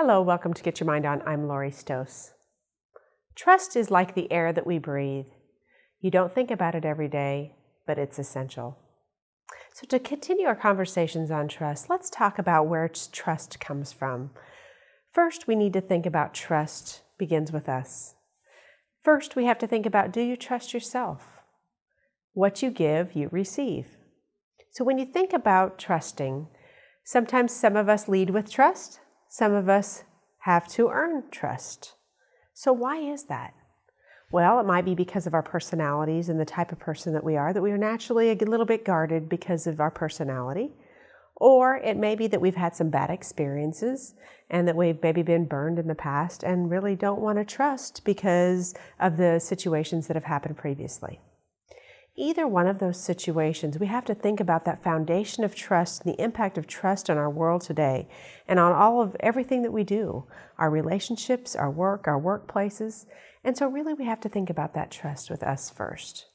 Hello, welcome to Get Your Mind On. I'm Lori Stoss. Trust is like the air that we breathe. You don't think about it every day, but it's essential. So to continue our conversations on trust, let's talk about where trust comes from. First, we need to think about trust begins with us. First, we have to think about, do you trust yourself? What you give, you receive. So when you think about trusting, sometimes some of us lead with trust. Some of us have to earn trust. So why is that? Well, it might be because of our personalities and the type of person that we are naturally a little bit guarded because of our personality. Or it may be that we've had some bad experiences and that we've maybe been burned in the past and really don't want to trust because of the situations that have happened previously. Either one of those situations, we have to think about that foundation of trust and the impact of trust on our world today and on all of everything that we do, our relationships, our work, our workplaces. And so really we have to think about that trust with us first.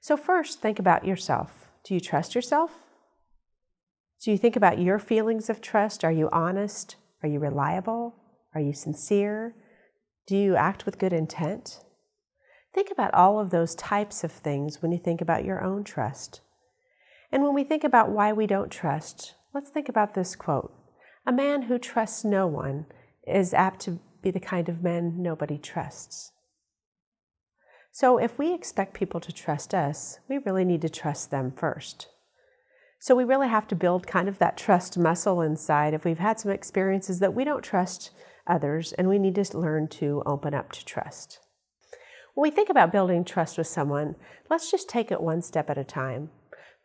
So first, think about yourself. Do you trust yourself? Do you think about your feelings of trust? Are you honest? Are you reliable? Are you sincere? Do you act with good intent? Think about all of those types of things when you think about your own trust. And when we think about why we don't trust, let's think about this quote. A man who trusts no one is apt to be the kind of man nobody trusts. So if we expect people to trust us, we really need to trust them first. So we really have to build kind of that trust muscle inside if we've had some experiences that we don't trust others, and we need to learn to open up to trust. When we think about building trust with someone, let's just take it one step at a time.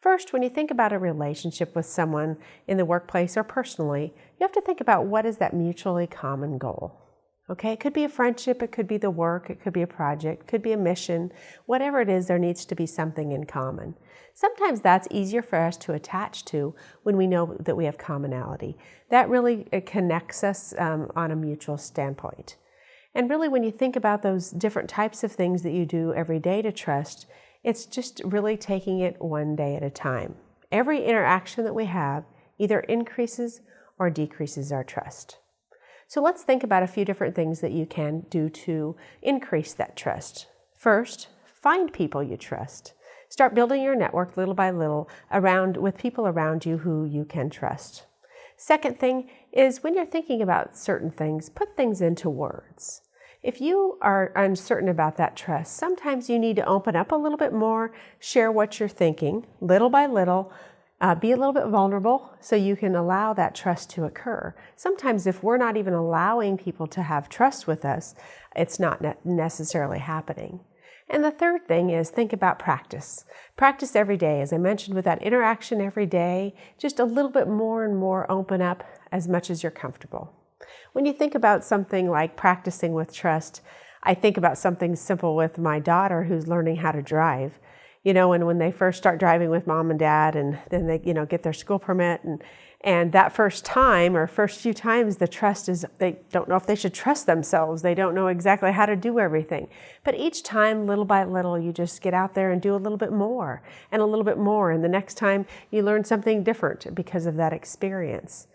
First, when you think about a relationship with someone in the workplace or personally, you have to think about what is that mutually common goal. Okay, it could be a friendship, it could be the work, it could be a project, it could be a mission. Whatever it is, there needs to be something in common. Sometimes that's easier for us to attach to when we know that we have commonality. That really connects us on a mutual standpoint. And really, when you think about those different types of things that you do every day to trust, it's just really taking it one day at a time. Every interaction that we have either increases or decreases our trust. So let's think about a few different things that you can do to increase that trust. First, find people you trust. Start building your network little by little with people around you who you can trust. Second thing is when you're thinking about certain things, put things into words. If you are uncertain about that trust, sometimes you need to open up a little bit more, share what you're thinking, little by little, be a little bit vulnerable so you can allow that trust to occur. Sometimes if we're not even allowing people to have trust with us, it's not necessarily happening. And the third thing is think about practice. Practice every day. As I mentioned, with that interaction every day, just a little bit more and more open up as much as you're comfortable. When you think about something like practicing with trust, I think about something simple with my daughter who's learning how to drive. You know, and when they first start driving with mom and dad and then they, get their school permit and that first time or first few times, the trust is, they don't know if they should trust themselves. They don't know exactly how to do everything. But each time, little by little, you just get out there and do a little bit more and a little bit more. And the next time you learn something different because of that experience.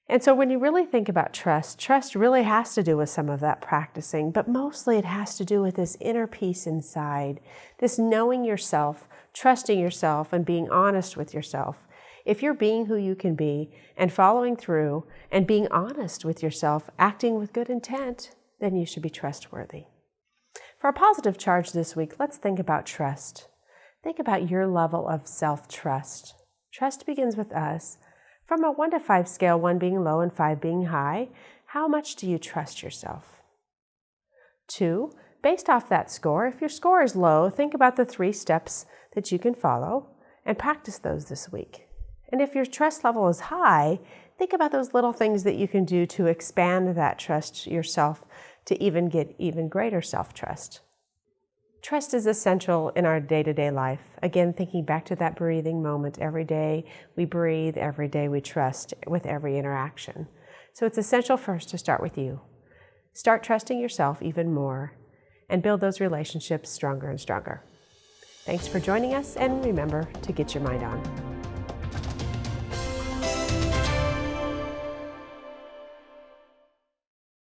And so when you really think about trust really has to do with some of that practicing, but mostly it has to do with this inner peace inside, this knowing yourself, trusting yourself, and being honest with yourself. If you're being who you can be and following through and being honest with yourself, acting with good intent, then you should be trustworthy. For a positive charge this week, let's think about trust. Think about your level of self-trust. Trust begins with us. From a 1 to 5 scale, 1 being low and 5 being high, how much do you trust yourself? 2, based off that score, if your score is low, think about the 3 steps that you can follow and practice those this week. And if your trust level is high, think about those little things that you can do to expand that trust yourself to even get even greater self-trust. Trust is essential in our day-to-day life. Again, thinking back to that breathing moment. Every day we breathe, every day we trust with every interaction. So it's essential first to start with you. Start trusting yourself even more and build those relationships stronger and stronger. Thanks for joining us, and remember to get your mind on.